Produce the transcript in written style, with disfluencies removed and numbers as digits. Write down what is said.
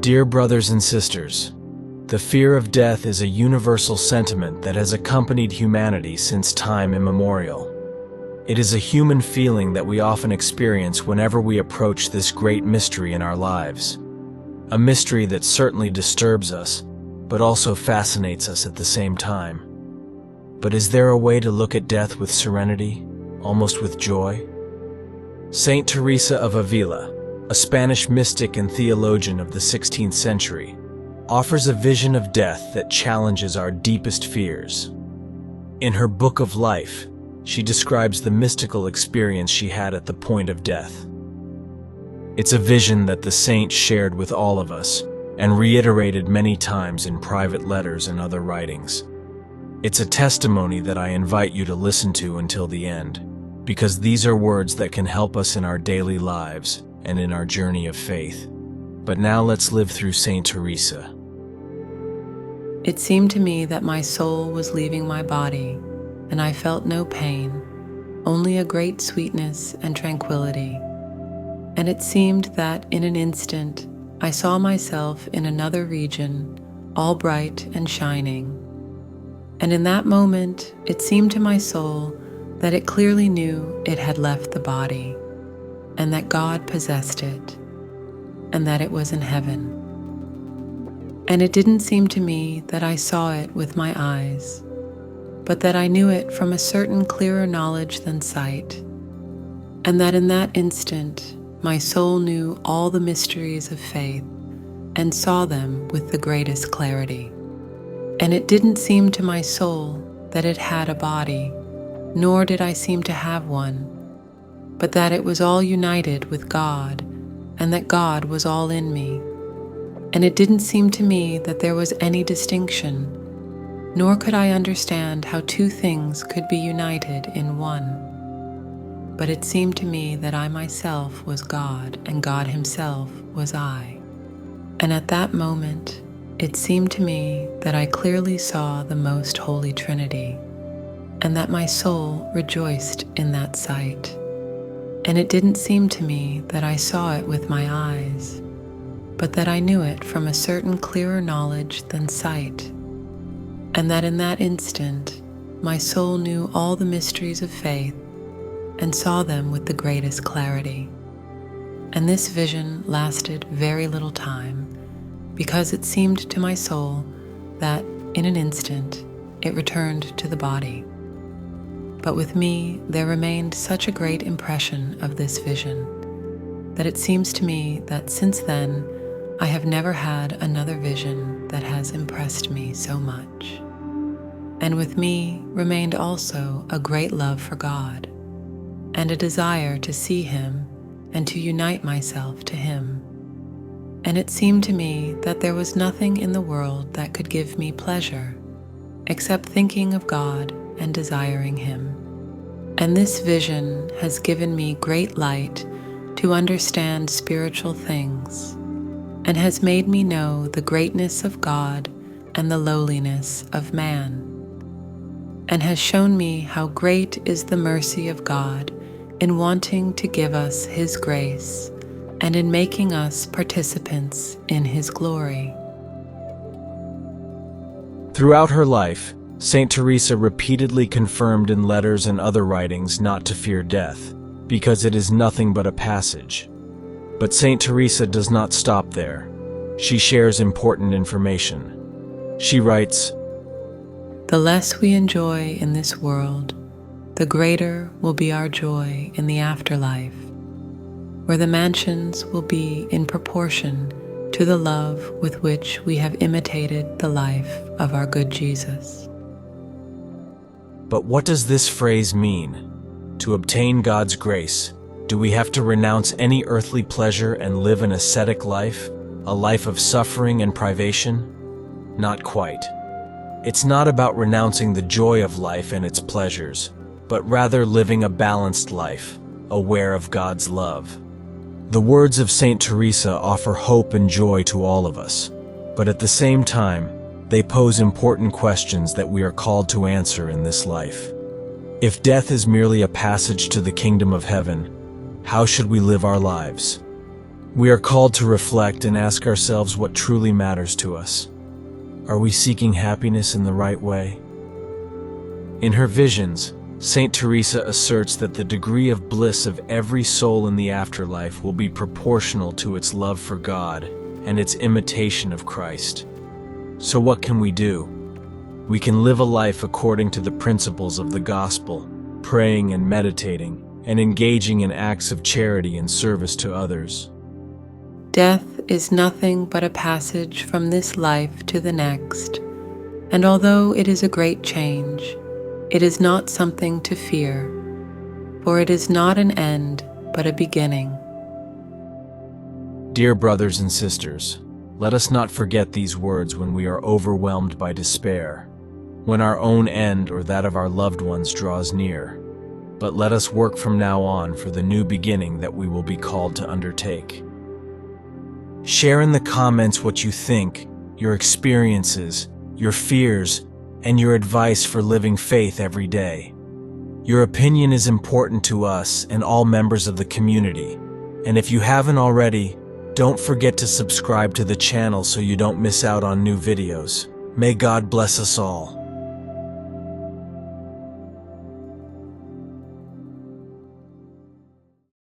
Dear brothers and sisters, the fear of death is a universal sentiment that has accompanied humanity since time immemorial. It is a human feeling that we often experience whenever we approach this great mystery in our lives. A mystery that certainly disturbs us, but also fascinates us at the same time. But is there a way to look at death with serenity, almost with joy? Saint Teresa of Avila, a Spanish mystic and theologian of the 16th century, offers a vision of death that challenges our deepest fears. In her Book of Life, she describes the mystical experience she had at the point of death. It's a vision that the saint shared with all of us and reiterated many times in private letters and other writings. It's a testimony that I invite you to listen to until the end, because these are words that can help us in our daily lives and in our journey of faith. But now let's live through Saint Teresa. It seemed to me that my soul was leaving my body, and I felt no pain, only a great sweetness and tranquility. And it seemed that in an instant I saw myself in another region, all bright and shining. And in that moment, it seemed to my soul that it clearly knew it had left the body, and that God possessed it, and that it was in heaven. And it didn't seem to me that I saw it with my eyes, but that I knew it from a certain clearer knowledge than sight, and that in that instant my soul knew all the mysteries of faith and saw them with the greatest clarity. And it didn't seem to my soul that it had a body, nor did I seem to have one, but that it was all united with God, and that God was all in me. And it didn't seem to me that there was any distinction, nor could I understand how two things could be united in one. But it seemed to me that I myself was God, and God Himself was I. And at that moment, it seemed to me that I clearly saw the Most Holy Trinity, and that my soul rejoiced in that sight. And it didn't seem to me that I saw it with my eyes, but that I knew it from a certain clearer knowledge than sight, and that in that instant my soul knew all the mysteries of faith and saw them with the greatest clarity. And this vision lasted very little time, because it seemed to my soul that in an instant it returned to the body. But with me there remained such a great impression of this vision that it seems to me that since then I have never had another vision that has impressed me so much. And with me remained also a great love for God, and a desire to see Him and to unite myself to Him. And it seemed to me that there was nothing in the world that could give me pleasure, except thinking of God and desiring Him. And this vision has given me great light to understand spiritual things, and has made me know the greatness of God and the lowliness of man, and has shown me how great is the mercy of God in wanting to give us His grace and in making us participants in His glory. Throughout her life, Saint Teresa repeatedly confirmed in letters and other writings not to fear death, because it is nothing but a passage. But Saint Teresa does not stop there. She shares important information. She writes, "The less we enjoy in this world, the greater will be our joy in the afterlife, where the mansions will be in proportion to the love with which we have imitated the life of our good Jesus." But what does this phrase mean? To obtain God's grace, do we have to renounce any earthly pleasure and live an ascetic life, a life of suffering and privation? Not quite. It's not about renouncing the joy of life and its pleasures, but rather living a balanced life, aware of God's love. The words of Saint Teresa offer hope and joy to all of us, but at the same time, they pose important questions that we are called to answer in this life. If death is merely a passage to the kingdom of heaven, how should we live our lives? We are called to reflect and ask ourselves what truly matters to us. Are we seeking happiness in the right way? In her visions, Saint Teresa asserts that the degree of bliss of every soul in the afterlife will be proportional to its love for God and its imitation of Christ. So what can we do? We can live a life according to the principles of the gospel, praying and meditating, and engaging in acts of charity and service to others. Death is nothing but a passage from this life to the next, and although it is a great change, it is not something to fear, for it is not an end, but a beginning. Dear brothers and sisters, let us not forget these words when we are overwhelmed by despair, when our own end or that of our loved ones draws near. But let us work from now on for the new beginning that we will be called to undertake. Share in the comments what you think, your experiences, your fears, and your advice for living faith every day. Your opinion is important to us and all members of the community, and if you haven't already, don't forget to subscribe to the channel so you don't miss out on new videos. May God bless us all.